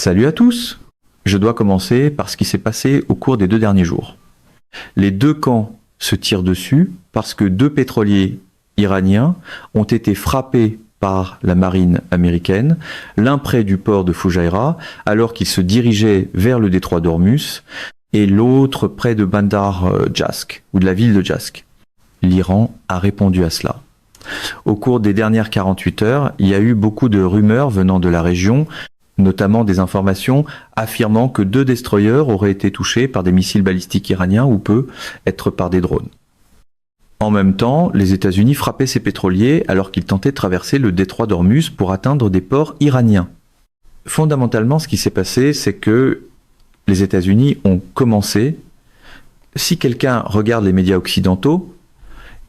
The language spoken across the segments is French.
Salut à tous! Je dois commencer par ce qui s'est passé au cours des 2 derniers jours. Les deux camps se tirent dessus parce que 2 pétroliers iraniens ont été frappés par la marine américaine, l'un près du port de Fujairah, alors qu'ils se dirigeaient vers le détroit d'Ormuz, et l'autre près de Bandar Jask, ou de la ville de Jask. L'Iran a répondu à cela. Au cours des dernières 48 heures, il y a eu beaucoup de rumeurs venant de la région, notamment des informations affirmant que 2 destroyers auraient été touchés par des missiles balistiques iraniens ou être par des drones. En même temps, les États-Unis frappaient ces pétroliers alors qu'ils tentaient de traverser le détroit d'Ormuz pour atteindre des ports iraniens. Fondamentalement, ce qui s'est passé, c'est que les États-Unis ont commencé. Si quelqu'un regarde les médias occidentaux,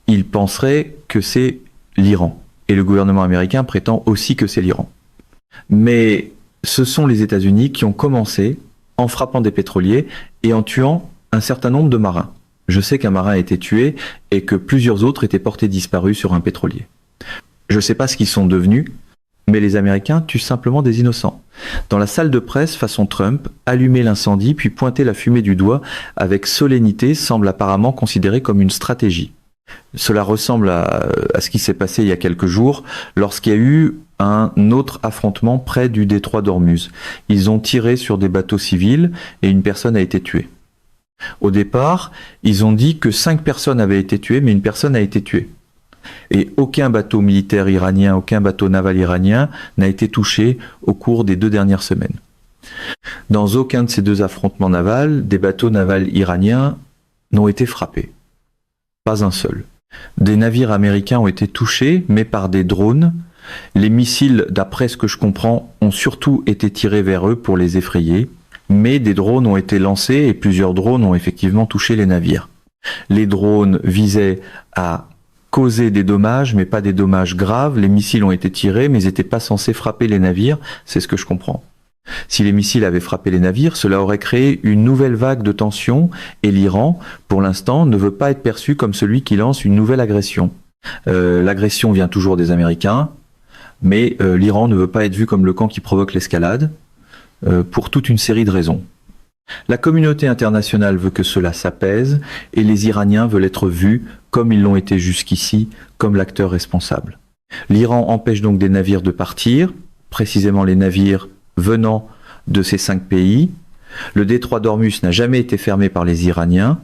il penserait que c'est l'Iran. Et le gouvernement américain prétend aussi que c'est l'Iran. Mais ce sont les États-Unis qui ont commencé en frappant des pétroliers et en tuant un certain nombre de marins. Je sais qu'un marin a été tué et que plusieurs autres étaient portés disparus sur un pétrolier. Je ne sais pas ce qu'ils sont devenus, mais les Américains tuent simplement des innocents. Dans la salle de presse façon Trump, allumer l'incendie puis pointer la fumée du doigt avec solennité semble apparemment considéré comme une stratégie. Cela ressemble à ce qui s'est passé il y a quelques jours lorsqu'il y a eu un autre affrontement près du détroit d'Ormuz. Ils ont tiré sur des bateaux civils et une personne a été tuée. Au départ, ils ont dit que 5 personnes avaient été tuées, mais une personne a été tuée. Et aucun bateau militaire iranien, aucun bateau naval iranien n'a été touché au cours des 2 dernières semaines. Dans aucun de ces 2 affrontements navals, des bateaux navals iraniens n'ont été frappés. Pas un seul. Des navires américains ont été touchés, mais par des drones. Les missiles, d'après ce que je comprends, ont surtout été tirés vers eux pour les effrayer. Mais des drones ont été lancés et plusieurs drones ont effectivement touché les navires. Les drones visaient à causer des dommages, mais pas des dommages graves. Les missiles ont été tirés, mais ils n'étaient pas censés frapper les navires, c'est ce que je comprends. Si les missiles avaient frappé les navires, cela aurait créé une nouvelle vague de tension et l'Iran, pour l'instant, ne veut pas être perçu comme celui qui lance une nouvelle agression. L'agression vient toujours des Américains, mais l'Iran ne veut pas être vu comme le camp qui provoque l'escalade, pour toute une série de raisons. La communauté internationale veut que cela s'apaise et les Iraniens veulent être vus, comme ils l'ont été jusqu'ici, comme l'acteur responsable. L'Iran empêche donc des navires de partir, précisément les navires venant de ces 5 pays. Le détroit d'Ormuz n'a jamais été fermé par les Iraniens.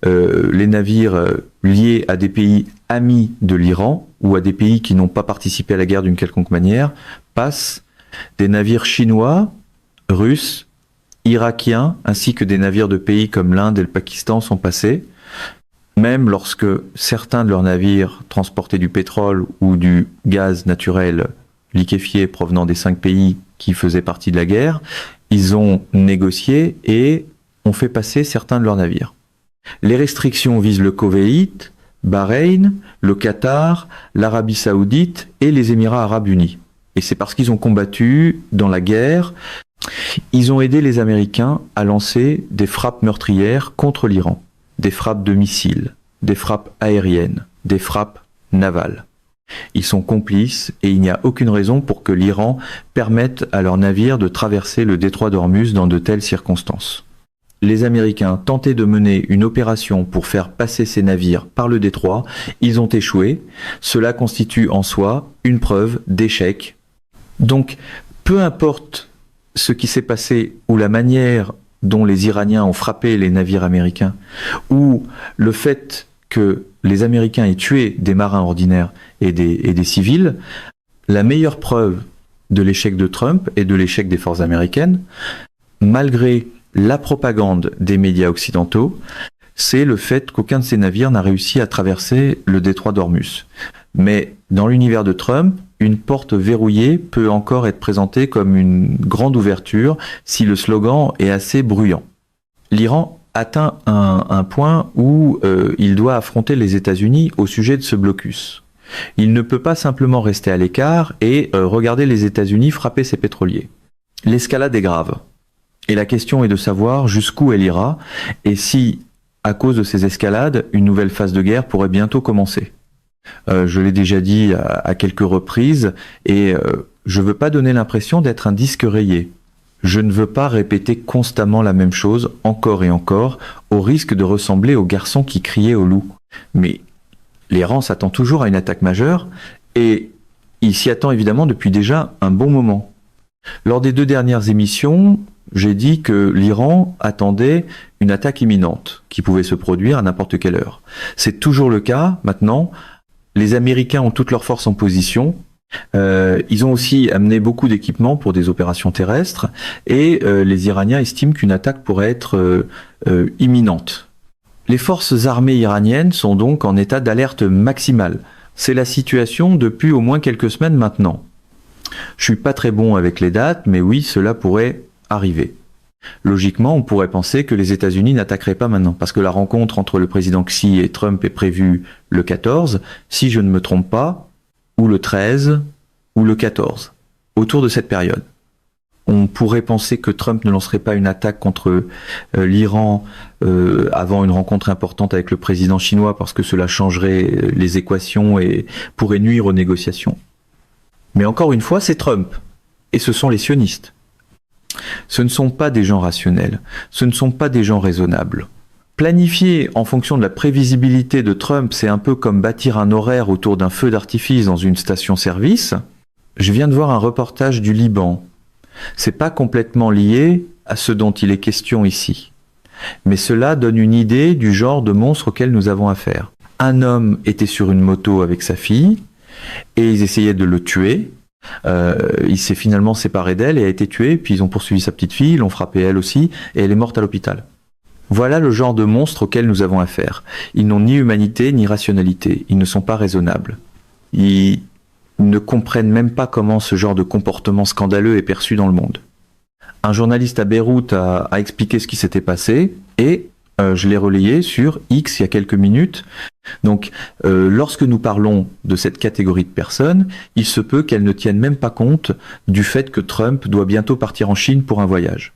Les navires liés à des pays amis de l'Iran ou à des pays qui n'ont pas participé à la guerre d'une quelconque manière passent. Des navires chinois, russes, irakiens, ainsi que des navires de pays comme l'Inde et le Pakistan sont passés. Même lorsque certains de leurs navires transportaient du pétrole ou du gaz naturel liquéfié provenant des 5 pays qui faisaient partie de la guerre, ils ont négocié et ont fait passer certains de leurs navires. Les restrictions visent le Koweït, Bahreïn, le Qatar, l'Arabie Saoudite et les Émirats Arabes Unis. Et c'est parce qu'ils ont combattu dans la guerre, ils ont aidé les Américains à lancer des frappes meurtrières contre l'Iran, des frappes de missiles, des frappes aériennes, des frappes navales. Ils sont complices et il n'y a aucune raison pour que l'Iran permette à leurs navires de traverser le détroit d'Ormuz dans de telles circonstances. Les Américains tentaient de mener une opération pour faire passer ces navires par le détroit, ils ont échoué. Cela constitue en soi une preuve d'échec. Donc, peu importe ce qui s'est passé ou la manière dont les Iraniens ont frappé les navires américains, ou le fait que les Américains aient tué des marins ordinaires et des civils, la meilleure preuve de l'échec de Trump et de l'échec des forces américaines, malgré la propagande des médias occidentaux, c'est le fait qu'aucun de ces navires n'a réussi à traverser le détroit d'Ormuz. Mais dans l'univers de Trump, une porte verrouillée peut encore être présentée comme une grande ouverture si le slogan est assez bruyant. L'Iran atteint un point où il doit affronter les États-Unis au sujet de ce blocus. Il ne peut pas simplement rester à l'écart et regarder les États-Unis frapper ses pétroliers. L'escalade est grave. Et la question est de savoir jusqu'où elle ira et si, à cause de ces escalades, une nouvelle phase de guerre pourrait bientôt commencer. Je l'ai déjà dit à quelques reprises et je ne veux pas donner l'impression d'être un disque rayé. Je ne veux pas répéter constamment la même chose, encore et encore, au risque de ressembler au garçon qui criait au loup. Mais l'Iran s'attend toujours à une attaque majeure, et il s'y attend évidemment depuis déjà un bon moment. Lors des 2 dernières émissions, j'ai dit que l'Iran attendait une attaque imminente, qui pouvait se produire à n'importe quelle heure. C'est toujours le cas maintenant. Les Américains ont toutes leurs forces en position. Ils ont aussi amené beaucoup d'équipements pour des opérations terrestres, et les Iraniens estiment qu'une attaque pourrait être imminente. Les forces armées iraniennes sont donc en état d'alerte maximale. C'est la situation depuis au moins quelques semaines maintenant. Je suis pas très bon avec les dates, mais oui, cela pourrait arriver. Logiquement, on pourrait penser que les États-Unis n'attaqueraient pas maintenant, parce que la rencontre entre le président Xi et Trump est prévue le 14, si je ne me trompe pas, ou le 13, ou le 14, autour de cette période. On pourrait penser que Trump ne lancerait pas une attaque contre l'Iran avant une rencontre importante avec le président chinois, parce que cela changerait les équations et pourrait nuire aux négociations. Mais encore une fois, c'est Trump, et ce sont les sionistes. Ce ne sont pas des gens rationnels, ce ne sont pas des gens raisonnables. Planifier en fonction de la prévisibilité de Trump, c'est un peu comme bâtir un horaire autour d'un feu d'artifice dans une station-service. Je viens de voir un reportage du Liban. C'est pas complètement lié à ce dont il est question ici. Mais cela donne une idée du genre de monstre auquel nous avons affaire. Un homme était sur une moto avec sa fille, et ils essayaient de le tuer. Il s'est finalement séparé d'elle et a été tué, puis ils ont poursuivi sa petite fille, l'ont frappée elle aussi, et elle est morte à l'hôpital. Voilà le genre de monstre auquel nous avons affaire. Ils n'ont ni humanité ni rationalité, ils ne sont pas raisonnables. Ils ne comprennent même pas comment ce genre de comportement scandaleux est perçu dans le monde. Un journaliste à Beyrouth a expliqué ce qui s'était passé, et je l'ai relayé sur X il y a quelques minutes. Donc, lorsque nous parlons de cette catégorie de personnes, il se peut qu'elles ne tiennent même pas compte du fait que Trump doit bientôt partir en Chine pour un voyage.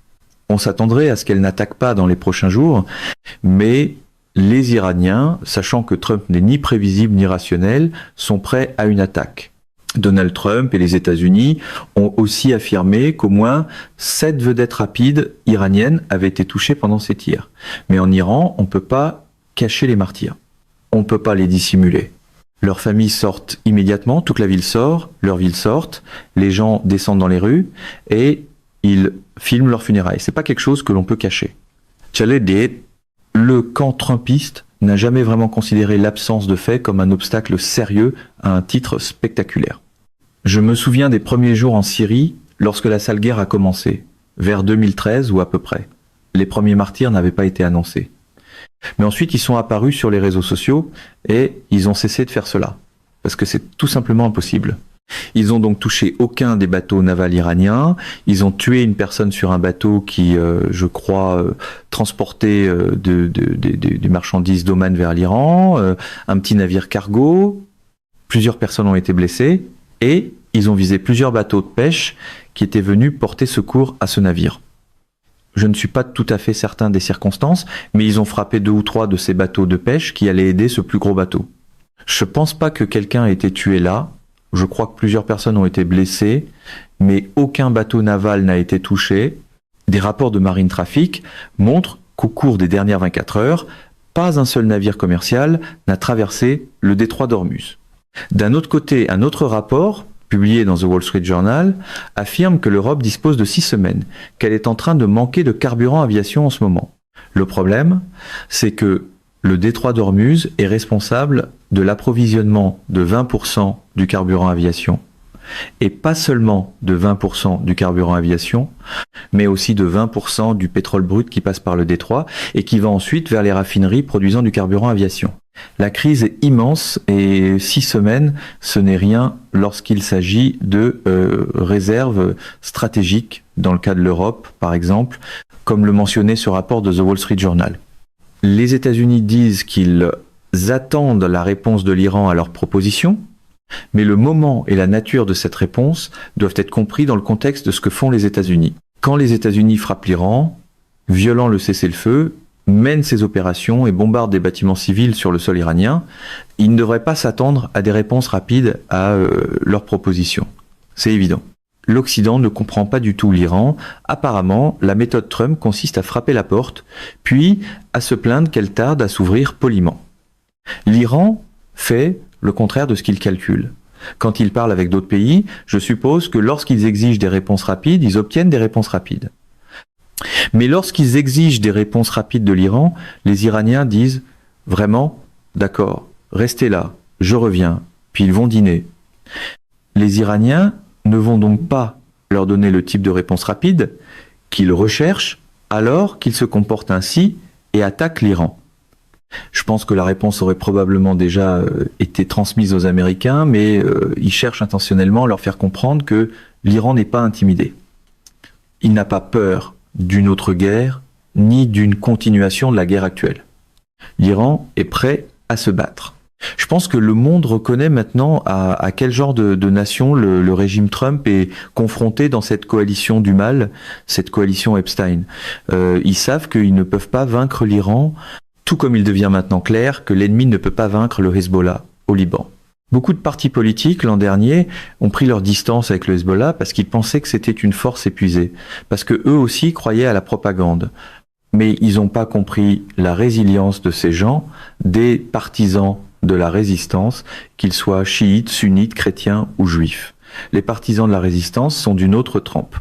On s'attendrait à ce qu'elles n'attaquent pas dans les prochains jours, mais les Iraniens, sachant que Trump n'est ni prévisible ni rationnel, sont prêts à une attaque. Donald Trump et les États-Unis ont aussi affirmé qu'au moins 7 vedettes rapides iraniennes avaient été touchées pendant ces tirs. Mais en Iran, on ne peut pas cacher les martyrs. On ne peut pas les dissimuler. Leurs familles sortent immédiatement, toute la ville sort, leur ville sortent, les gens descendent dans les rues et ils filment leurs funérailles. C'est pas quelque chose que l'on peut cacher. Le camp trumpiste n'a jamais vraiment considéré l'absence de faits comme un obstacle sérieux à un titre spectaculaire. Je me souviens des premiers jours en Syrie, lorsque la sale guerre a commencé, vers 2013 ou à peu près. Les premiers martyrs n'avaient pas été annoncés. Mais ensuite, ils sont apparus sur les réseaux sociaux et ils ont cessé de faire cela, parce que c'est tout simplement impossible. Ils ont donc touché aucun des bateaux navals iraniens, ils ont tué une personne sur un bateau qui, je crois, transportait des marchandises d'Oman vers l'Iran, un petit navire cargo, plusieurs personnes ont été blessées, et ils ont visé plusieurs bateaux de pêche qui étaient venus porter secours à ce navire. Je ne suis pas tout à fait certain des circonstances, mais ils ont frappé 2 ou 3 de ces bateaux de pêche qui allaient aider ce plus gros bateau. Je pense pas que quelqu'un ait été tué là. Je crois que plusieurs personnes ont été blessées, mais aucun bateau naval n'a été touché. Des rapports de Marine Traffic montrent qu'au cours des dernières 24 heures, pas un seul navire commercial n'a traversé le détroit d'Ormuz. D'un autre côté, un autre rapport, publié dans The Wall Street Journal, affirme que l'Europe dispose de 6 semaines, qu'elle est en train de manquer de carburant aviation en ce moment. Le problème, c'est que le détroit d'Ormuz est responsable de l'approvisionnement de 20% du carburant aviation, et pas seulement de 20% du carburant aviation, mais aussi de 20% du pétrole brut qui passe par le détroit et qui va ensuite vers les raffineries produisant du carburant aviation. La crise est immense et 6 semaines, ce n'est rien lorsqu'il s'agit de réserves stratégiques, dans le cas de l'Europe par exemple, comme le mentionnait ce rapport de The Wall Street Journal. Les États-Unis disent qu'ils attendent la réponse de l'Iran à leur proposition, mais le moment et la nature de cette réponse doivent être compris dans le contexte de ce que font les États-Unis. Quand les États-Unis frappent l'Iran, violant le cessez-le-feu, mènent ces opérations et bombardent des bâtiments civils sur le sol iranien, ils ne devraient pas s'attendre à des réponses rapides à leurs propositions. C'est évident. l'Occident ne comprend pas du tout l'Iran. Apparemment, la méthode Trump consiste à frapper la porte, puis à se plaindre qu'elle tarde à s'ouvrir poliment. L'Iran fait le contraire de ce qu'il calcule. Quand ils parlent avec d'autres pays, je suppose que lorsqu'ils exigent des réponses rapides, ils obtiennent des réponses rapides. Mais lorsqu'ils exigent des réponses rapides de l'Iran, les Iraniens disent « Vraiment ? D'accord, restez là, je reviens », puis ils vont dîner. Les Iraniens ne vont donc pas leur donner le type de réponse rapide qu'ils recherchent alors qu'ils se comportent ainsi et attaquent l'Iran. Je pense que la réponse aurait probablement déjà été transmise aux Américains, mais ils cherchent intentionnellement à leur faire comprendre que l'Iran n'est pas intimidé. Il n'a pas peur d'une autre guerre, ni d'une continuation de la guerre actuelle. L'Iran est prêt à se battre. Je pense que le monde reconnaît maintenant à quel genre de nation le régime Trump est confronté dans cette coalition du mal, cette coalition Epstein. Ils savent qu'ils ne peuvent pas vaincre l'Iran, tout comme il devient maintenant clair que l'ennemi ne peut pas vaincre le Hezbollah au Liban. Beaucoup de partis politiques, l'an dernier, ont pris leur distance avec le Hezbollah parce qu'ils pensaient que c'était une force épuisée, parce que eux aussi croyaient à la propagande. Mais ils n'ont pas compris la résilience de ces gens, des partisans de la résistance, qu'ils soient chiites, sunnites, chrétiens ou juifs. Les partisans de la résistance sont d'une autre trempe.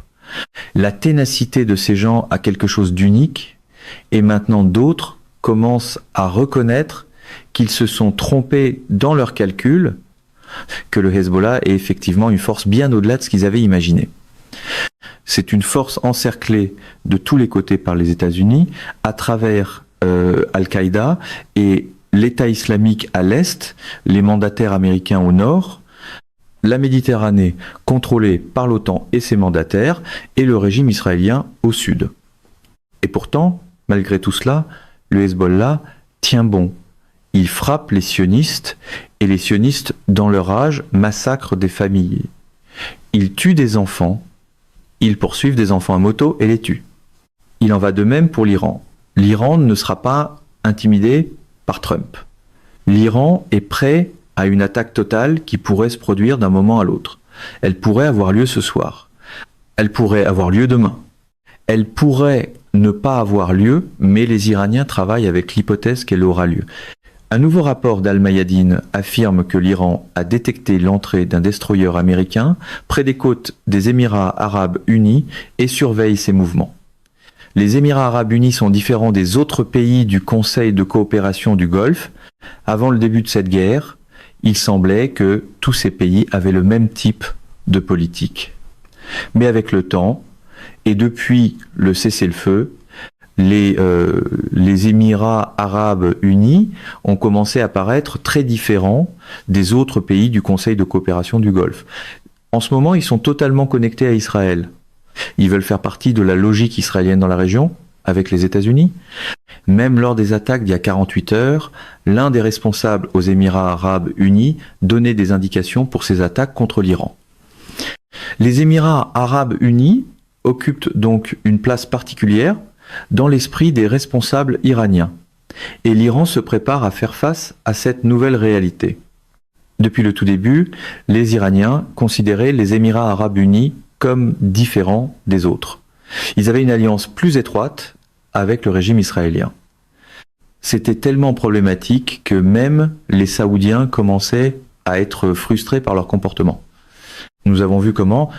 La ténacité de ces gens a quelque chose d'unique, et maintenant d'autres commencent à reconnaître qu'ils se sont trompés dans leurs calculs, que le Hezbollah est effectivement une force bien au-delà de ce qu'ils avaient imaginé. C'est une force encerclée de tous les côtés par les États-Unis, à travers Al-Qaïda et l'État islamique à l'est, les mandataires américains au nord, la Méditerranée contrôlée par l'OTAN et ses mandataires, et le régime israélien au sud. Et pourtant, malgré tout cela, le Hezbollah tient bon. Il frappe les sionistes, et les sionistes, dans leur rage, massacrent des familles. Ils tuent des enfants, ils poursuivent des enfants à moto et les tuent. Il en va de même pour l'Iran. L'Iran ne sera pas intimidé par Trump. L'Iran est prêt à une attaque totale qui pourrait se produire d'un moment à l'autre. Elle pourrait avoir lieu ce soir. Elle pourrait avoir lieu demain. Elle pourrait ne pas avoir lieu, mais les Iraniens travaillent avec l'hypothèse qu'elle aura lieu. Un nouveau rapport d'Al-Mayadeen affirme que l'Iran a détecté l'entrée d'un destroyer américain près des côtes des Émirats arabes unis et surveille ses mouvements. Les Émirats arabes unis sont différents des autres pays du Conseil de coopération du Golfe. Avant le début de cette guerre, il semblait que tous ces pays avaient le même type de politique. Mais avec le temps, et depuis le cessez-le-feu, les Émirats arabes unis ont commencé à paraître très différents des autres pays du Conseil de coopération du Golfe. En ce moment, ils sont totalement connectés à Israël. Ils veulent faire partie de la logique israélienne dans la région, avec les États-Unis. Même lors des attaques d'il y a 48 heures, l'un des responsables aux Émirats arabes unis donnait des indications pour ces attaques contre l'Iran. Les Émirats arabes unis occupent donc une place particulière dans l'esprit des responsables iraniens. Et l'Iran se prépare à faire face à cette nouvelle réalité. Depuis le tout début, les Iraniens considéraient les Émirats arabes unis comme différents des autres. Ils avaient une alliance plus étroite avec le régime israélien. C'était tellement problématique que même les Saoudiens commençaient à être frustrés par leur comportement. Nous avons vu comment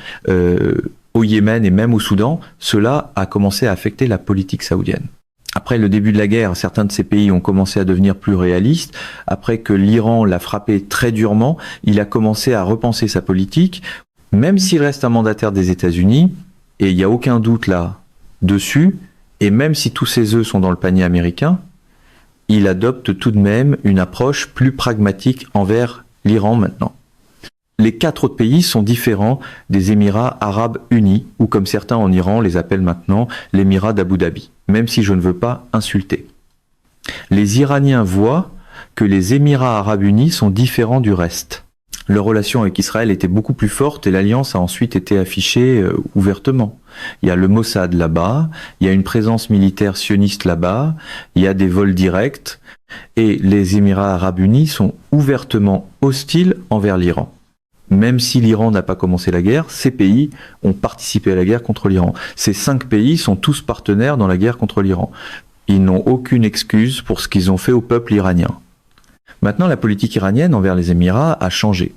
au Yémen et même au Soudan, cela a commencé à affecter la politique saoudienne. Après le début de la guerre, certains de ces pays ont commencé à devenir plus réalistes. Après que l'Iran l'a frappé très durement, il a commencé à repenser sa politique. Même s'il reste un mandataire des États-Unis, et il n'y a aucun doute là-dessus, et même si tous ses œufs sont dans le panier américain, il adopte tout de même une approche plus pragmatique envers l'Iran maintenant. Les 4 autres pays sont différents des Émirats arabes unis, ou comme certains en Iran les appellent maintenant, l'Émirat d'Abu Dhabi, même si je ne veux pas insulter. Les Iraniens voient que les Émirats arabes unis sont différents du reste. Leur relation avec Israël était beaucoup plus forte et l'alliance a ensuite été affichée ouvertement. Il y a le Mossad là-bas, il y a une présence militaire sioniste là-bas, il y a des vols directs, et les Émirats arabes unis sont ouvertement hostiles envers l'Iran. Même si l'Iran n'a pas commencé la guerre, ces pays ont participé à la guerre contre l'Iran. Ces 5 pays sont tous partenaires dans la guerre contre l'Iran. Ils n'ont aucune excuse pour ce qu'ils ont fait au peuple iranien. Maintenant, la politique iranienne envers les Émirats a changé.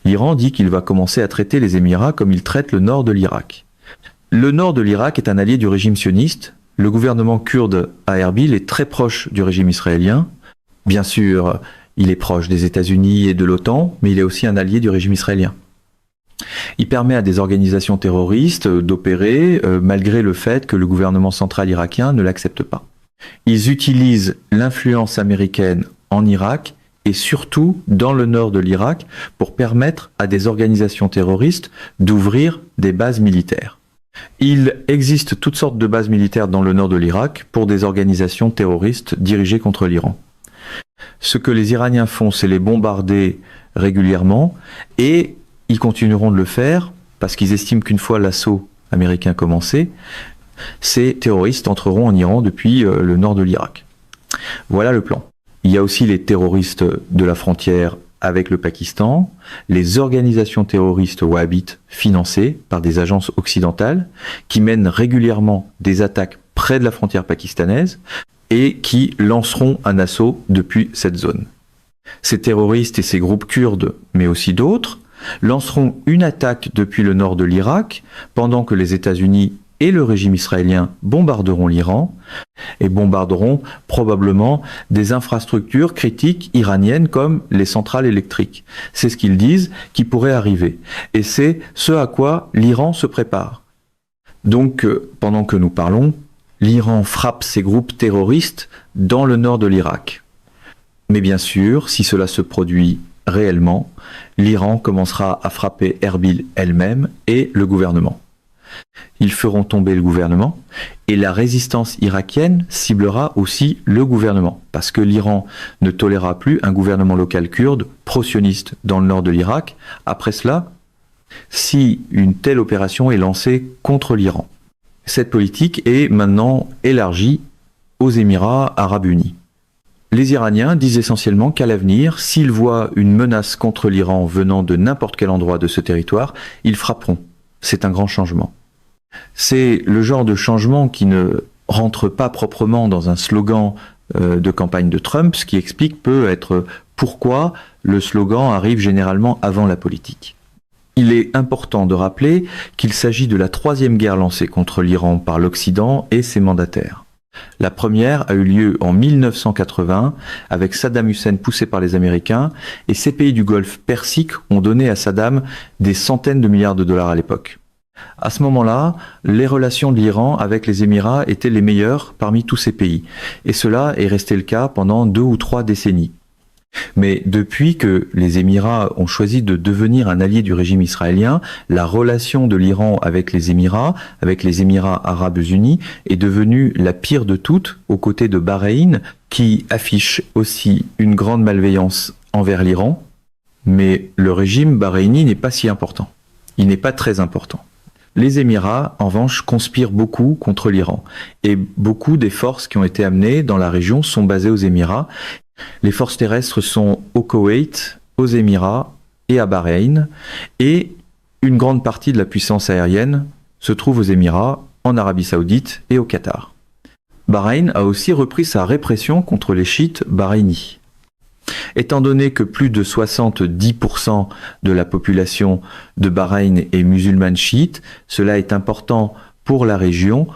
L'Iran dit qu'il va commencer à traiter les Émirats comme il traite le nord de l'Irak. Le nord de l'Irak est un allié du régime sioniste. Le gouvernement kurde à Erbil est très proche du régime israélien. Bien sûr, il est proche des États-Unis et de l'OTAN, mais il est aussi un allié du régime israélien. Il permet à des organisations terroristes d'opérer malgré le fait que le gouvernement central irakien ne l'accepte pas. Ils utilisent l'influence américaine en Irak et surtout dans le nord de l'Irak pour permettre à des organisations terroristes d'ouvrir des bases militaires. Il existe toutes sortes de bases militaires dans le nord de l'Irak pour des organisations terroristes dirigées contre l'Iran. Ce que les Iraniens font, c'est les bombarder régulièrement et ils continueront de le faire parce qu'ils estiment qu'une fois l'assaut américain commencé, ces terroristes entreront en Iran depuis le nord de l'Irak. Voilà le plan. Il y a aussi les terroristes de la frontière avec le Pakistan, les organisations terroristes wahhabites financées par des agences occidentales qui mènent régulièrement des attaques près de la frontière pakistanaise et qui lanceront un assaut depuis cette zone. Ces terroristes et ces groupes kurdes, mais aussi d'autres, lanceront une attaque depuis le nord de l'Irak pendant que les États-Unis et le régime israélien bombarderont l'Iran et bombarderont probablement des infrastructures critiques iraniennes comme les centrales électriques. C'est ce qu'ils disent qui pourrait arriver. Et c'est ce à quoi l'Iran se prépare. Donc, pendant que nous parlons, l'Iran frappe ces groupes terroristes dans le nord de l'Irak. Mais bien sûr, si cela se produit réellement, l'Iran commencera à frapper Erbil elle-même et le gouvernement. Ils feront tomber le gouvernement et la résistance irakienne ciblera aussi le gouvernement parce que l'Iran ne tolérera plus un gouvernement local kurde pro-sioniste dans le nord de l'Irak. Après cela, si une telle opération est lancée contre l'Iran. Cette politique est maintenant élargie aux Émirats arabes unis. Les Iraniens disent essentiellement qu'à l'avenir, s'ils voient une menace contre l'Iran venant de n'importe quel endroit de ce territoire, ils frapperont. C'est un grand changement. C'est le genre de changement qui ne rentre pas proprement dans un slogan de campagne de Trump, ce qui explique peut être pourquoi le slogan arrive généralement avant la politique. Il est important de rappeler qu'il s'agit de la 3e guerre lancée contre l'Iran par l'Occident et ses mandataires. La première a eu lieu en 1980 avec Saddam Hussein poussé par les Américains et ces pays du Golfe Persique ont donné à Saddam des centaines de milliards de dollars à l'époque. À ce moment-là, les relations de l'Iran avec les Émirats étaient les meilleures parmi tous ces pays. Et cela est resté le cas pendant 2 ou 3 décennies. Mais depuis que les Émirats ont choisi de devenir un allié du régime israélien, la relation de l'Iran avec les Émirats arabes unis, est devenue la pire de toutes, aux côtés de Bahreïn, qui affiche aussi une grande malveillance envers l'Iran. Mais le régime bahreïni n'est pas si important. Il n'est pas très important. Les Émirats, en revanche, conspirent beaucoup contre l'Iran. Et beaucoup des forces qui ont été amenées dans la région sont basées aux Émirats. Les forces terrestres sont au Koweït, aux Émirats et à Bahreïn. Et une grande partie de la puissance aérienne se trouve aux Émirats, en Arabie Saoudite et au Qatar. Bahreïn a aussi repris sa répression contre les chiites bahreïnis. Étant donné que plus de 70% de la population de Bahreïn est musulmane chiite, cela est important pour la région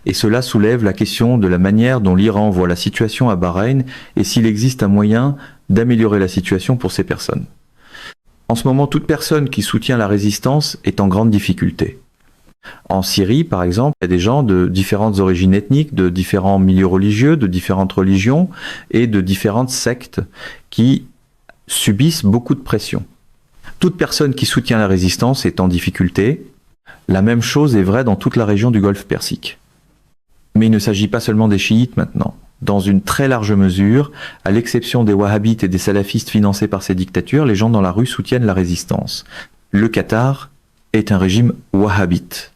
et cela soulève la question de la manière dont l'Iran voit la situation à Bahreïn et s'il existe un moyen d'améliorer la situation pour ces personnes. En ce moment, toute personne qui soutient la résistance est en grande difficulté. En Syrie, par exemple, il y a des gens de différentes origines ethniques, de différents milieux religieux, de différentes religions et de différentes sectes qui subissent beaucoup de pression. Toute personne qui soutient la résistance est en difficulté. La même chose est vraie dans toute la région du Golfe Persique. Mais il ne s'agit pas seulement des chiites maintenant. Dans une très large mesure, à l'exception des wahhabites et des salafistes financés par ces dictatures, les gens dans la rue soutiennent la résistance. Le Qatar est un régime wahhabite.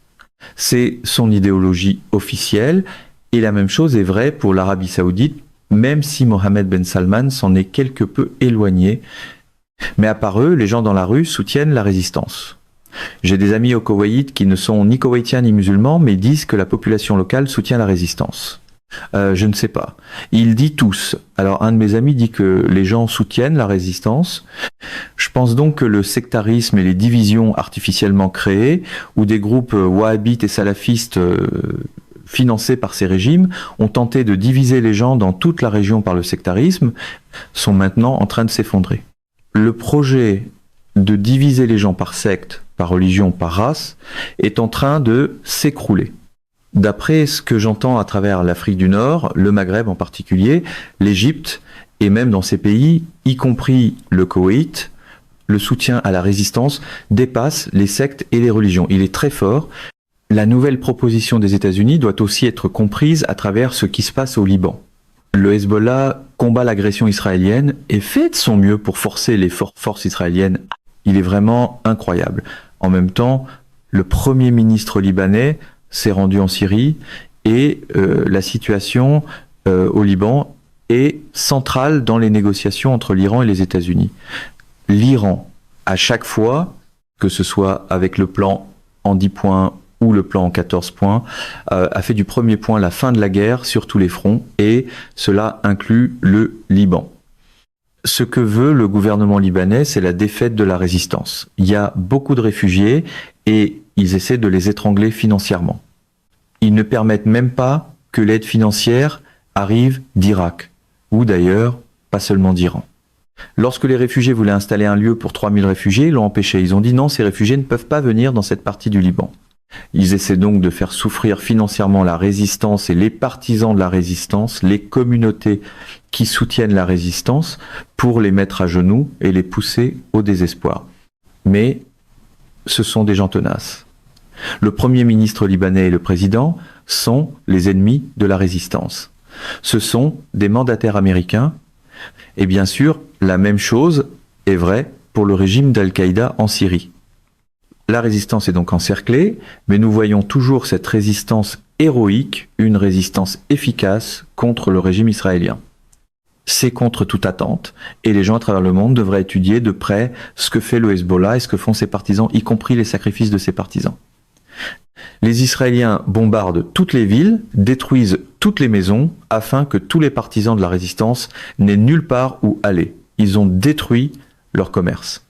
C'est son idéologie officielle et la même chose est vraie pour l'Arabie Saoudite, même si Mohammed Ben Salman s'en est quelque peu éloigné Mais à part eux, les gens dans la rue soutiennent la résistance. J'ai des amis au Koweït qui ne sont ni koweïtiens ni musulmans, mais disent que la population locale soutient la résistance. Je ne sais pas. Ils disent tous. Alors un de mes amis dit que les gens soutiennent la résistance. Je pense donc que le sectarisme et les divisions artificiellement créées, ou des groupes wahhabites et salafistes financés par ces régimes, ont tenté de diviser les gens dans toute la région par le sectarisme, sont maintenant en train de s'effondrer. Le projet de diviser les gens par secte, par religion, par race, est en train de s'écrouler. D'après ce que j'entends à travers l'Afrique du Nord, le Maghreb en particulier, l'Égypte, et même dans ces pays, y compris le Koweït, le soutien à la résistance dépasse les sectes et les religions. Il est très fort. La nouvelle proposition des États-Unis doit aussi être comprise à travers ce qui se passe au Liban. Le Hezbollah combat l'agression israélienne et fait de son mieux pour forcer les forces israéliennes. Il est vraiment incroyable. En même temps, le premier ministre libanais s'est rendu en Syrie et la situation au Liban est centrale dans les négociations entre l'Iran et les États-Unis. L'Iran, à chaque fois, que ce soit avec le plan en 10 points ou le plan en 14 points, a fait du premier point la fin de la guerre sur tous les fronts, et cela inclut le Liban. Ce que veut le gouvernement libanais, c'est la défaite de la résistance. Il y a beaucoup de réfugiés et ils essaient de les étrangler financièrement. Ils ne permettent même pas que l'aide financière arrive d'Irak, ou d'ailleurs, pas seulement d'Iran. Lorsque les réfugiés voulaient installer un lieu pour 3000 réfugiés, ils l'ont empêché. Ils ont dit non, ces réfugiés ne peuvent pas venir dans cette partie du Liban. Ils essaient donc de faire souffrir financièrement la résistance et les partisans de la résistance, les communautés qui soutiennent la résistance, pour les mettre à genoux et les pousser au désespoir. Mais ce sont des gens tenaces. Le premier ministre libanais et le président sont les ennemis de la résistance. Ce sont des mandataires américains. Et bien sûr, la même chose est vraie pour le régime d'Al-Qaïda en Syrie. La résistance est donc encerclée, mais nous voyons toujours cette résistance héroïque, une résistance efficace contre le régime israélien. C'est contre toute attente, et les gens à travers le monde devraient étudier de près ce que fait le Hezbollah et ce que font ses partisans, y compris les sacrifices de ses partisans. Les Israéliens bombardent toutes les villes, détruisent toutes les maisons, afin que tous les partisans de la résistance n'aient nulle part où aller. Ils ont détruit leur commerce.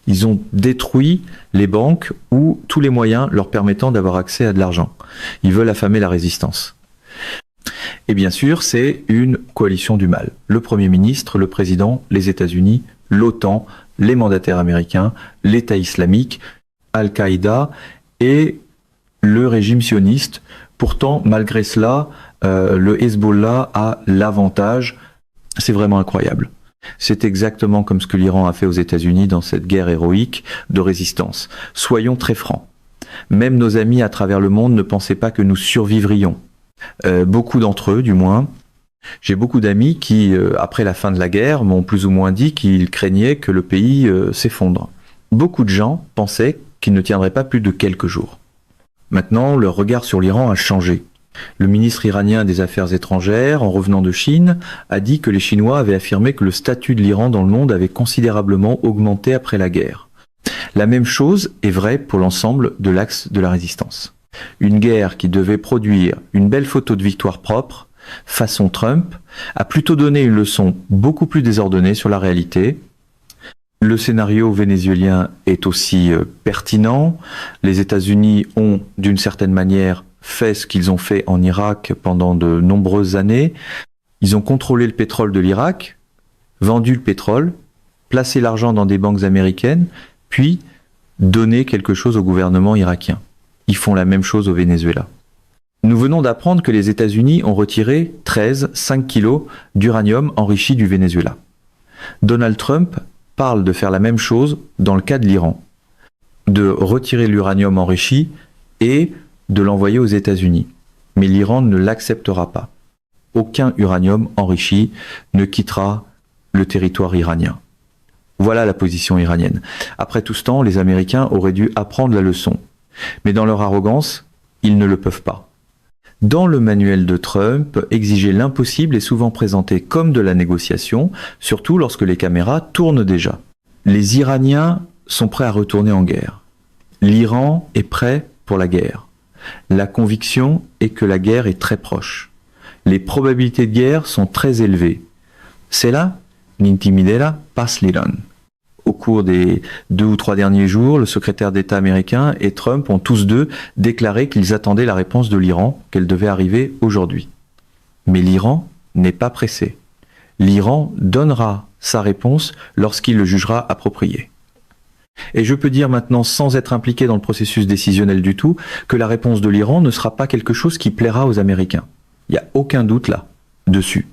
Ils ont détruit les banques ou tous les moyens leur permettant d'avoir accès à de l'argent. Ils veulent affamer la résistance. Et bien sûr, c'est une coalition du mal. Le Premier ministre, le Président, les États-Unis, l'OTAN, les mandataires américains, l'État islamique, Al-Qaïda et le régime sioniste. Pourtant, malgré cela, le Hezbollah a l'avantage. C'est vraiment incroyable. C'est exactement comme ce que l'Iran a fait aux États-Unis dans cette guerre héroïque de résistance. Soyons très francs. Même nos amis à travers le monde ne pensaient pas que nous survivrions. Beaucoup d'entre eux, du moins. J'ai beaucoup d'amis qui, après la fin de la guerre, m'ont plus ou moins dit qu'ils craignaient que le pays s'effondre. Beaucoup de gens pensaient qu'il ne tiendrait pas plus de quelques jours. Maintenant, leur regard sur l'Iran a changé. Le ministre iranien des Affaires étrangères, en revenant de Chine, a dit que les Chinois avaient affirmé que le statut de l'Iran dans le monde avait considérablement augmenté après la guerre. La même chose est vraie pour l'ensemble de l'axe de la résistance. Une guerre qui devait produire une belle photo de victoire propre, façon Trump, a plutôt donné une leçon beaucoup plus désordonnée sur la réalité. Le scénario vénézuélien est aussi pertinent. Les États-Unis ont, d'une certaine manière, fait ce qu'ils ont fait en Irak pendant de nombreuses années. Ils ont contrôlé le pétrole de l'Irak, vendu le pétrole, placé l'argent dans des banques américaines, puis donné quelque chose au gouvernement irakien. Ils font la même chose au Venezuela. Nous venons d'apprendre que les États-Unis ont retiré 5 kilos d'uranium enrichi du Venezuela. Donald Trump parle de faire la même chose dans le cas de l'Iran, de retirer l'uranium enrichi et de l'envoyer aux États-Unis. Mais l'Iran ne l'acceptera pas. Aucun uranium enrichi ne quittera le territoire iranien. Voilà la position iranienne. Après tout ce temps, les Américains auraient dû apprendre la leçon. Mais dans leur arrogance, ils ne le peuvent pas. Dans le manuel de Trump, exiger l'impossible est souvent présenté comme de la négociation, surtout lorsque les caméras tournent déjà. Les Iraniens sont prêts à retourner en guerre. L'Iran est prêt pour la guerre. La conviction est que la guerre est très proche. Les probabilités de guerre sont très élevées. C'est là, l'intimidera pas l'Iran. Au cours des 2 ou 3 derniers jours, le secrétaire d'État américain et Trump ont tous deux déclaré qu'ils attendaient la réponse de l'Iran, qu'elle devait arriver aujourd'hui. Mais l'Iran n'est pas pressé. L'Iran donnera sa réponse lorsqu'il le jugera approprié. Et je peux dire maintenant, sans être impliqué dans le processus décisionnel du tout, que la réponse de l'Iran ne sera pas quelque chose qui plaira aux Américains. Il n'y a aucun doute là, dessus.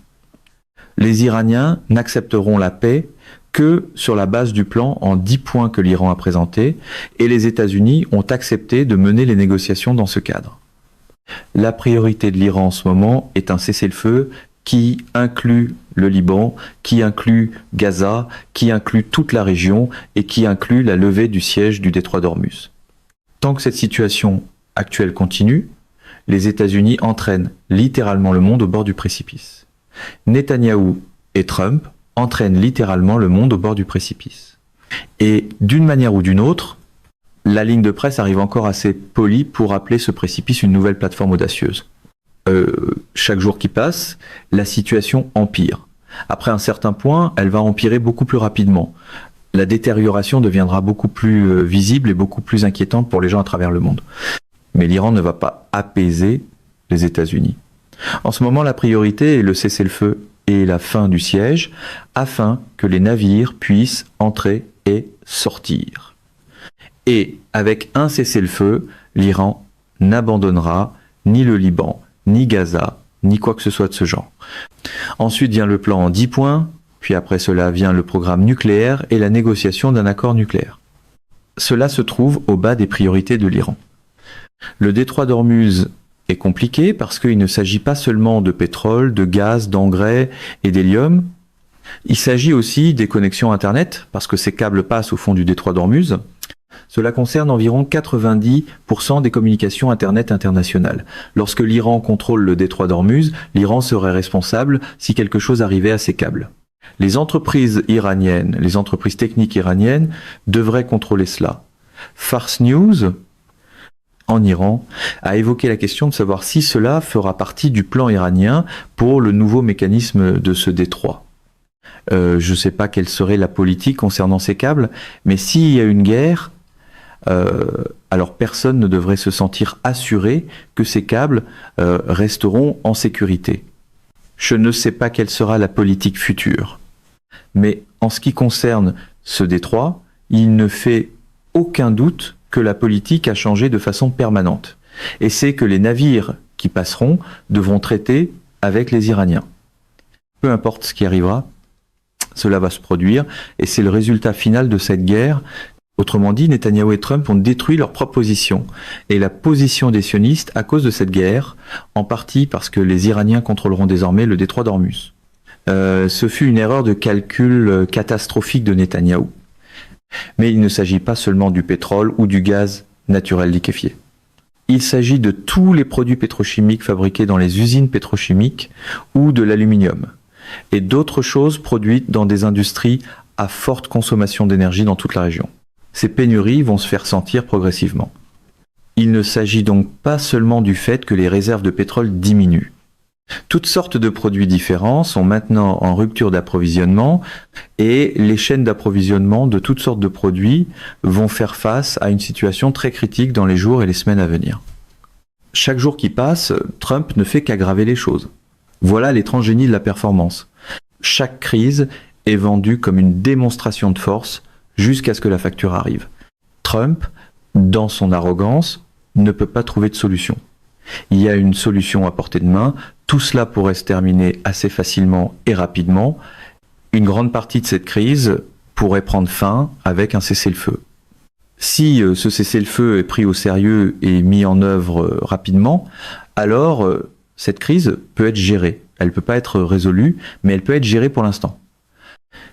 Les Iraniens n'accepteront la paix que sur la base du plan en 10 points que l'Iran a présenté, et les États-Unis ont accepté de mener les négociations dans ce cadre. La priorité de l'Iran en ce moment est un cessez-le-feu qui inclut le Liban, qui inclut Gaza, qui inclut toute la région et qui inclut la levée du siège du détroit d'Ormuz. Tant que cette situation actuelle continue, les États-Unis entraînent littéralement le monde au bord du précipice. Netanyahou et Trump entraînent littéralement le monde au bord du précipice. Et d'une manière ou d'une autre, la ligne de presse arrive encore assez polie pour appeler ce précipice une nouvelle plateforme audacieuse. Chaque jour qui passe, la situation empire. Après un certain point, elle va empirer beaucoup plus rapidement. La détérioration deviendra beaucoup plus visible et beaucoup plus inquiétante pour les gens à travers le monde. Mais l'Iran ne va pas apaiser les États-Unis. En ce moment, la priorité est le cessez-le-feu et la fin du siège, afin que les navires puissent entrer et sortir. Et avec un cessez-le-feu, l'Iran n'abandonnera ni le Liban, ni Gaza, ni quoi que ce soit de ce genre. Ensuite vient le plan en 10 points, puis après cela vient le programme nucléaire et la négociation d'un accord nucléaire. Cela se trouve au bas des priorités de l'Iran. Le détroit d'Ormuz est compliqué parce qu'il ne s'agit pas seulement de pétrole, de gaz, d'engrais et d'hélium. Il s'agit aussi des connexions Internet, parce que ces câbles passent au fond du détroit d'Ormuz. Cela concerne environ 90% des communications Internet internationales. Lorsque l'Iran contrôle le détroit d'Ormuz, l'Iran serait responsable si quelque chose arrivait à ces câbles. Les entreprises iraniennes, les entreprises techniques iraniennes devraient contrôler cela. Fars News, en Iran, a évoqué la question de savoir si cela fera partie du plan iranien pour le nouveau mécanisme de ce détroit. Je ne sais pas quelle serait la politique concernant ces câbles, mais s'il y a une guerre, alors personne ne devrait se sentir assuré que ces câbles resteront en sécurité. Je ne sais pas quelle sera la politique future. Mais en ce qui concerne ce détroit, il ne fait aucun doute que la politique a changé de façon permanente. Et c'est que les navires qui passeront devront traiter avec les Iraniens. Peu importe ce qui arrivera, cela va se produire, et c'est le résultat final de cette guerre. Autrement dit, Netanyahou et Trump ont détruit leur propre position, et la position des sionistes à cause de cette guerre, en partie parce que les Iraniens contrôleront désormais le détroit d'Ormuz. Ce fut une erreur de calcul catastrophique de Netanyahou. Mais il ne s'agit pas seulement du pétrole ou du gaz naturel liquéfié. Il s'agit de tous les produits pétrochimiques fabriqués dans les usines pétrochimiques ou de l'aluminium, et d'autres choses produites dans des industries à forte consommation d'énergie dans toute la région. Ces pénuries vont se faire sentir progressivement. Il ne s'agit donc pas seulement du fait que les réserves de pétrole diminuent. Toutes sortes de produits différents sont maintenant en rupture d'approvisionnement et les chaînes d'approvisionnement de toutes sortes de produits vont faire face à une situation très critique dans les jours et les semaines à venir. Chaque jour qui passe, Trump ne fait qu'aggraver les choses. Voilà l'étrange génie de la performance. Chaque crise est vendue comme une démonstration de force jusqu'à ce que la facture arrive. Trump, dans son arrogance, ne peut pas trouver de solution. Il y a une solution à portée de main, tout cela pourrait se terminer assez facilement et rapidement. Une grande partie de cette crise pourrait prendre fin avec un cessez-le-feu. Si ce cessez-le-feu est pris au sérieux et mis en œuvre rapidement, alors cette crise peut être gérée. Elle ne peut pas être résolue, mais elle peut être gérée pour l'instant.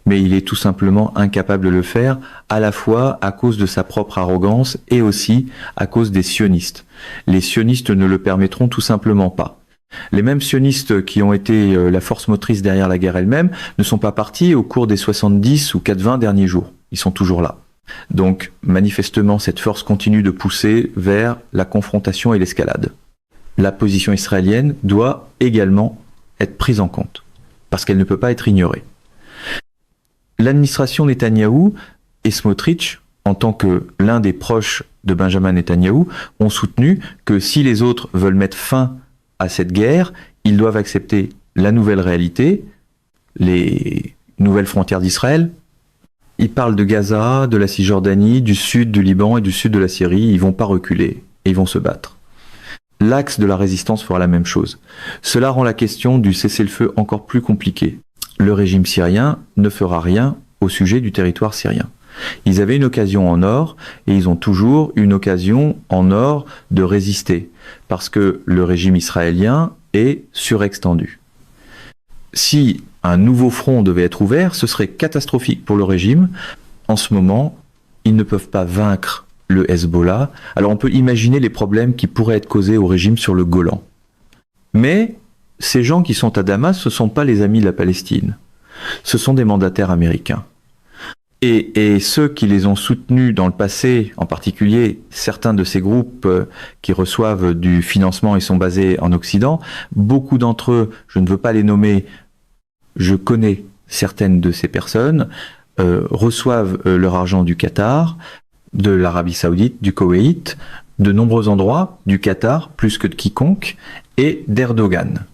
Mais il est tout simplement incapable de le faire, à la fois à cause de sa propre arrogance et aussi à cause des sionistes. Les sionistes ne le permettront tout simplement pas. Les mêmes sionistes qui ont été la force motrice derrière la guerre elle-même ne sont pas partis au cours des 70 ou 80 derniers jours. ils sont toujours là. Donc manifestement, cette force continue de pousser vers la confrontation et l'escalade. La position israélienne doit également être prise en compte, parce qu'elle ne peut pas être ignorée. L'administration Netanyahou et Smotrich, en tant que l'un des proches de Benjamin Netanyahou, ont soutenu que si les autres veulent mettre fin à cette guerre, ils doivent accepter la nouvelle réalité, les nouvelles frontières d'Israël. Ils parlent de Gaza, de la Cisjordanie, du sud du Liban et du sud de la Syrie. Ils ne vont pas reculer et ils vont se battre. L'axe de la résistance fera la même chose. Cela rend la question du cessez-le-feu encore plus compliquée. Le régime syrien ne fera rien au sujet du territoire syrien. Ils avaient une occasion en or et ils ont toujours une occasion en or de résister parce que le régime israélien est surextendu. Si un nouveau front devait être ouvert, ce serait catastrophique pour le régime. En ce moment, ils ne peuvent pas vaincre le Hezbollah. Alors on peut imaginer les problèmes qui pourraient être causés au régime sur le Golan. Mais ces gens qui sont à Damas, ce ne sont pas les amis de la Palestine. Ce sont des mandataires américains. Et ceux qui les ont soutenus dans le passé, en particulier certains de ces groupes qui reçoivent du financement et sont basés en Occident, beaucoup d'entre eux, je ne veux pas les nommer, je connais certaines de ces personnes, reçoivent leur argent du Qatar, de l'Arabie Saoudite, du Koweït, de nombreux endroits, du Qatar, plus que de quiconque, et d'Erdogan.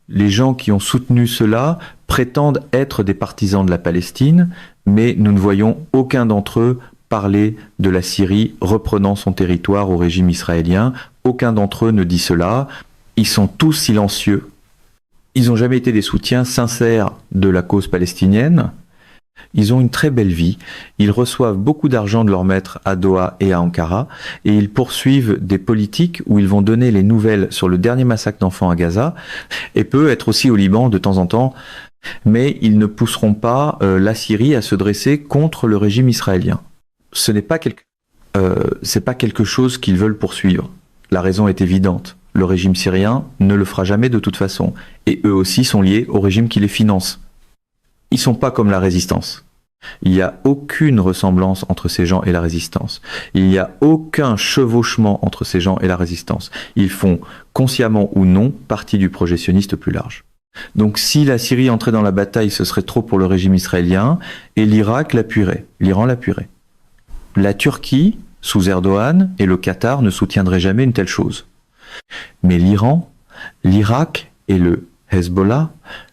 Les gens qui ont soutenu cela prétendent être des partisans de la Palestine, mais nous ne voyons aucun d'entre eux parler de la Syrie reprenant son territoire au régime israélien. Aucun d'entre eux ne dit cela. Ils sont tous silencieux. Ils n'ont jamais été des soutiens sincères de la cause palestinienne. Ils ont une très belle vie. Ils reçoivent beaucoup d'argent de leur maître à Doha et à Ankara et ils poursuivent des politiques où ils vont donner les nouvelles sur le dernier massacre d'enfants à Gaza et peut être aussi au Liban de temps en temps. Mais ils ne pousseront pas la Syrie à se dresser contre le régime israélien. Ce n'est pas quelque chose qu'ils veulent poursuivre. La raison est évidente. Le régime syrien ne le fera jamais de toute façon. Et eux aussi sont liés au régime qui les finance. Ils ne sont pas comme la résistance. Il n'y a aucune ressemblance entre ces gens et la résistance. Il n'y a aucun chevauchement entre ces gens et la résistance. Ils font, consciemment ou non, partie du projet sioniste plus large. Donc si la Syrie entrait dans la bataille, ce serait trop pour le régime israélien, et l'Irak l'appuierait, l'Iran l'appuierait. La Turquie, sous Erdogan, et le Qatar ne soutiendraient jamais une telle chose. Mais l'Iran, l'Irak et le Hezbollah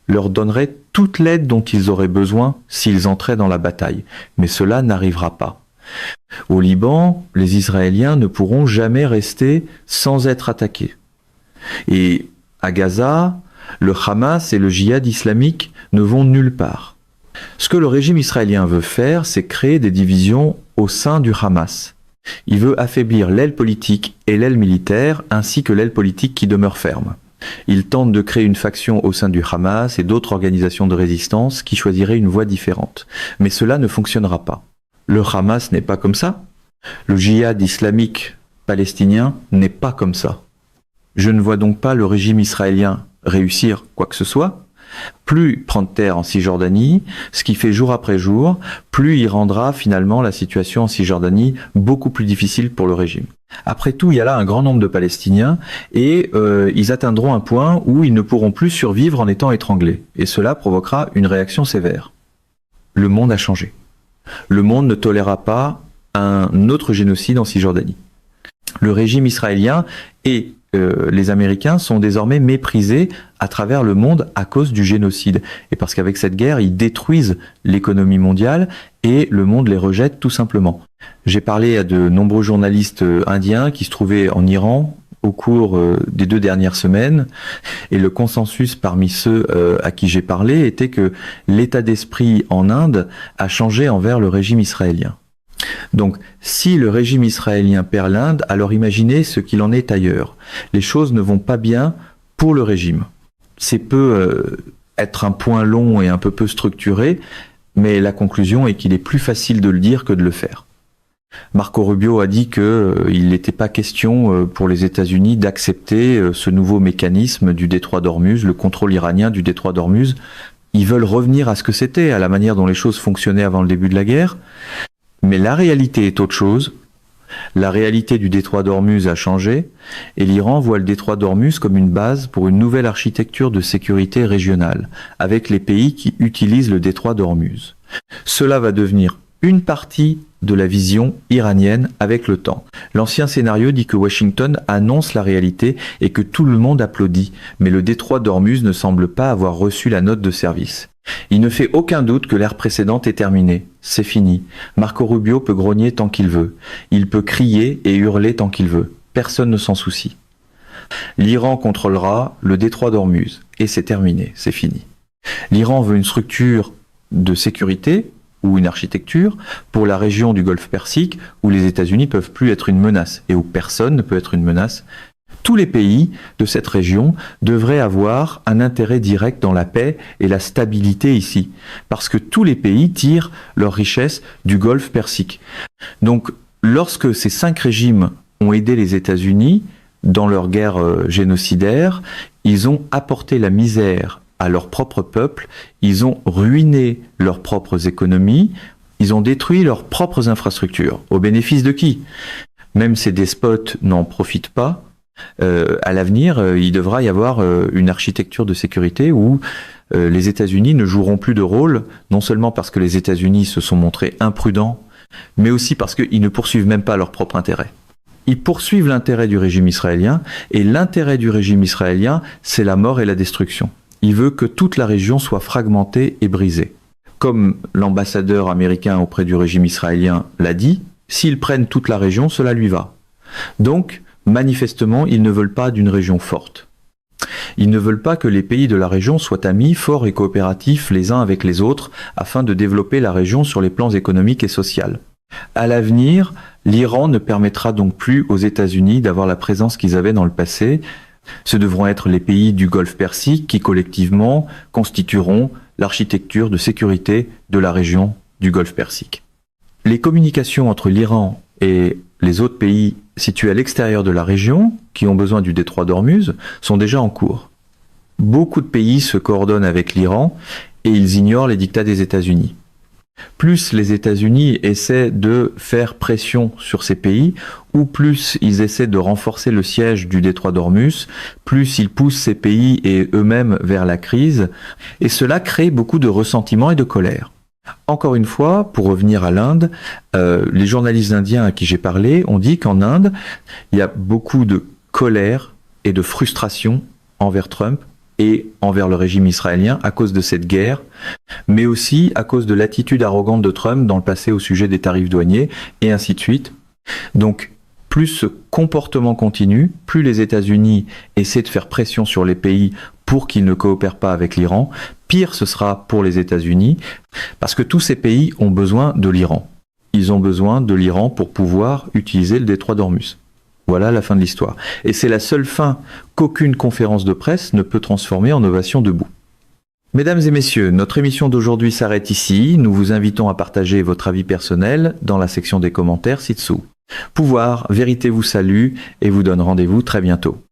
leur donneraient toute l'aide dont ils auraient besoin s'ils entraient dans la bataille. Mais cela n'arrivera pas. Au Liban, les Israéliens ne pourront jamais rester sans être attaqués. Et à Gaza, le Hamas et le djihad islamique ne vont nulle part. Ce que le régime israélien veut faire, c'est créer des divisions au sein du Hamas. Il veut affaiblir l'aile politique et l'aile militaire, ainsi que l'aile politique qui demeure ferme. Il tente de créer une faction au sein du Hamas et d'autres organisations de résistance qui choisiraient une voie différente. Mais cela ne fonctionnera pas. Le Hamas n'est pas comme ça. Le djihad islamique palestinien n'est pas comme ça. Je ne vois donc pas le régime israélien réussir quoi que ce soit. Plus il prend de terre en Cisjordanie, ce qui fait jour après jour, plus il rendra finalement la situation en Cisjordanie beaucoup plus difficile pour le régime. Après tout, il y a là un grand nombre de Palestiniens et ils atteindront un point où ils ne pourront plus survivre en étant étranglés. Et cela provoquera une réaction sévère. Le monde a changé. Le monde ne tolérera pas un autre génocide en Cisjordanie. Le régime israélien et les Américains sont désormais méprisés à travers le monde à cause du génocide. Et parce qu'avec cette guerre, ils détruisent l'économie mondiale et le monde les rejette tout simplement. J'ai parlé à de nombreux journalistes indiens qui se trouvaient en Iran au cours des 2 dernières semaines et le consensus parmi ceux à qui j'ai parlé était que l'état d'esprit en Inde a changé envers le régime israélien. Donc, si le régime israélien perd l'Inde, alors imaginez ce qu'il en est ailleurs. Les choses ne vont pas bien pour le régime. C'est peut être un point long et un peu structuré, mais la conclusion est qu'il est plus facile de le dire que de le faire. Marco Rubio a dit qu'il n'était pas question pour les États-Unis d'accepter ce nouveau mécanisme du détroit d'Ormuz, le contrôle iranien du détroit d'Ormuz, Ils veulent revenir à ce que c'était, à la manière dont les choses fonctionnaient avant le début de la guerre. Mais la réalité est autre chose. La réalité du détroit d'Ormuz a changé et l'Iran voit le détroit d'Ormuz comme une base pour une nouvelle architecture de sécurité régionale avec les pays qui utilisent le détroit d'Ormuz. Cela va devenir une partie de la vision iranienne avec le temps. L'ancien scénario dit que Washington annonce la réalité et que tout le monde applaudit, mais le détroit d'Ormuz ne semble pas avoir reçu la note de service. Il ne fait aucun doute que l'ère précédente est terminée. C'est fini. Marco Rubio peut grogner tant qu'il veut. Il peut crier et hurler tant qu'il veut. Personne ne s'en soucie. L'Iran contrôlera le détroit d'Ormuz. Et c'est terminé, c'est fini. L'Iran veut une structure de sécurité ou une architecture pour la région du Golfe Persique où les États-Unis peuvent plus être une menace et où personne ne peut être une menace. Tous les pays de cette région devraient avoir un intérêt direct dans la paix et la stabilité ici, parce que tous les pays tirent leurs richesses du Golfe Persique. Donc, lorsque ces 5 régimes ont aidé les États-Unis dans leur guerre génocidaire, ils ont apporté la misère à leur propre peuple, ils ont ruiné leurs propres économies, ils ont détruit leurs propres infrastructures. Au bénéfice de qui? Même ces despotes n'en profitent pas. À l'avenir, il devra y avoir une architecture de sécurité où les États-Unis ne joueront plus de rôle, non seulement parce que les États-Unis se sont montrés imprudents, mais aussi parce qu'ils ne poursuivent même pas leur propre intérêt. Ils poursuivent l'intérêt du régime israélien, et l'intérêt du régime israélien, c'est la mort et la destruction. Il veut que toute la région soit fragmentée et brisée. Comme l'ambassadeur américain auprès du régime israélien l'a dit, s'ils prennent toute la région, cela lui va. Donc, manifestement, ils ne veulent pas d'une région forte. Ils ne veulent pas que les pays de la région soient amis, forts et coopératifs les uns avec les autres afin de développer la région sur les plans économiques et sociaux. À l'avenir, l'Iran ne permettra donc plus aux États-Unis d'avoir la présence qu'ils avaient dans le passé. Ce devront être les pays du Golfe Persique qui collectivement constitueront l'architecture de sécurité de la région du Golfe Persique. Les communications entre l'Iran et les autres pays situés à l'extérieur de la région, qui ont besoin du détroit d'Ormuz, sont déjà en cours. Beaucoup de pays se coordonnent avec l'Iran et ils ignorent les dictats des États-Unis. Plus les États-Unis essaient de faire pression sur ces pays, ou plus ils essaient de renforcer le siège du détroit d'Ormuz, plus ils poussent ces pays et eux-mêmes vers la crise, et cela crée beaucoup de ressentiment et de colère. Encore une fois, pour revenir à l'Inde, les journalistes indiens à qui j'ai parlé ont dit qu'en Inde, il y a beaucoup de colère et de frustration envers Trump et envers le régime israélien à cause de cette guerre, mais aussi à cause de l'attitude arrogante de Trump dans le passé au sujet des tarifs douaniers, et ainsi de suite. Donc, plus ce comportement continue, plus les États-Unis essaient de faire pression sur les pays pour qu'ils ne coopèrent pas avec l'Iran, pire ce sera pour les États-Unis, parce que tous ces pays ont besoin de l'Iran. Ils ont besoin de l'Iran pour pouvoir utiliser le détroit d'Ormuz. Voilà la fin de l'histoire. Et c'est la seule fin qu'aucune conférence de presse ne peut transformer en ovation debout. Mesdames et messieurs, notre émission d'aujourd'hui s'arrête ici. Nous vous invitons à partager votre avis personnel dans la section des commentaires ci-dessous. Pouvoir, vérité vous salue et vous donne rendez-vous très bientôt.